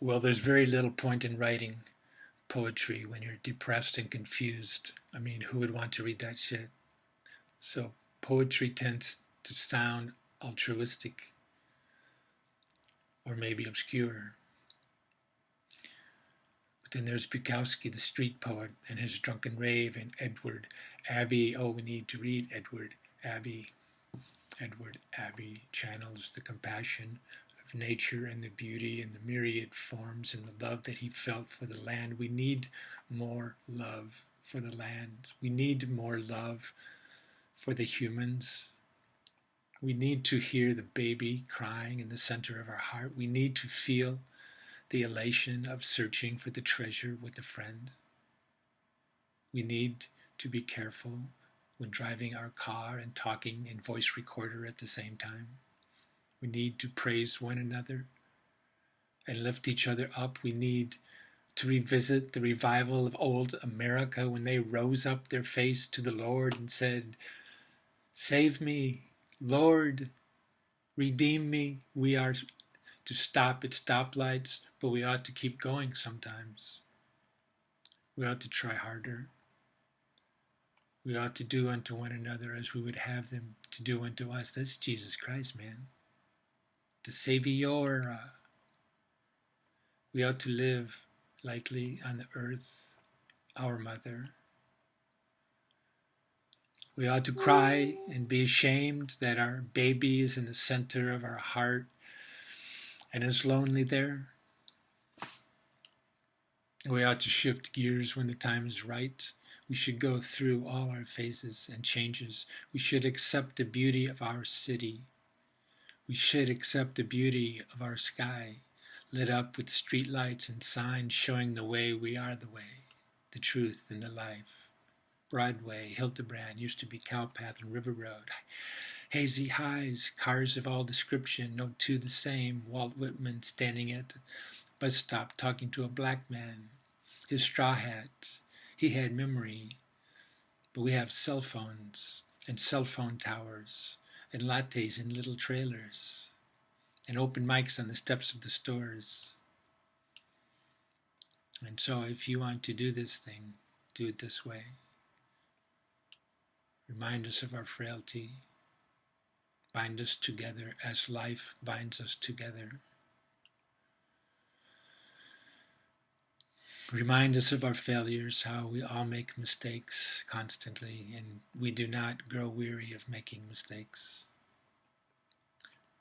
Well, there's very little point in writing poetry when you're depressed and confused. I mean, who would want to read that shit? So poetry tends to sound altruistic or maybe obscure. But then there's Bukowski, the street poet, and his drunken rave, and Edward Abbey. Oh, we need to read Edward Abbey. Edward Abbey channels the compassion of nature and the beauty and the myriad forms and the love that he felt for the land. We need more love for the land. We need more love for the humans. We need to hear the baby crying in the center of our heart. We need to feel the elation of searching for the treasure with a friend. We need to be careful when driving our car and talking in voice recorder at the same time. We need to praise one another and lift each other up. We need to revisit the revival of old America when they rose up their face to the Lord and said, "Save me, Lord, redeem me." We are to stop at stoplights, but we ought to keep going sometimes. We ought to try harder. We ought to do unto one another as we would have them to do unto us. That's Jesus Christ, man. The Savior. We ought to live lightly on the earth, our mother. We ought to cry and be ashamed that our baby is in the center of our heart and is lonely there. We ought to shift gears when the time is right. We should go through all our phases and changes. We should accept the beauty of our city. We should accept the beauty of our sky, lit up with streetlights and signs showing the way. We are the way, the truth, and the life. Broadway, Hildebrand used to be Cowpath and River Road. Hazy highs, cars of all description, no two the same. Walt Whitman standing at the bus stop talking to a black man. His straw hats. He had memory. But we have cell phones and cell phone towers and lattes in little trailers and open mics on the steps of the stores. And so if you want to do this thing, do it this way. Remind us of our frailty. Bind us together as life binds us together. Remind us of our failures, how we all make mistakes constantly, and we do not grow weary of making mistakes.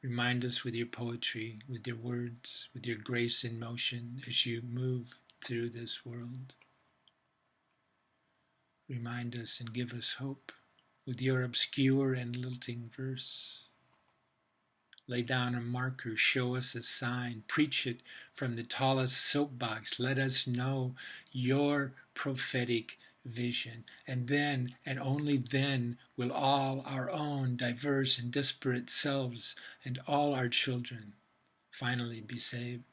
Remind us with your poetry, with your words, with your grace in motion as you move through this world. Remind us and give us hope with your obscure and lilting verse. Lay down a marker, show us a sign, preach it from the tallest soapbox. Let us know your prophetic vision. And then, and only then, will all our own diverse and disparate selves and all our children finally be saved.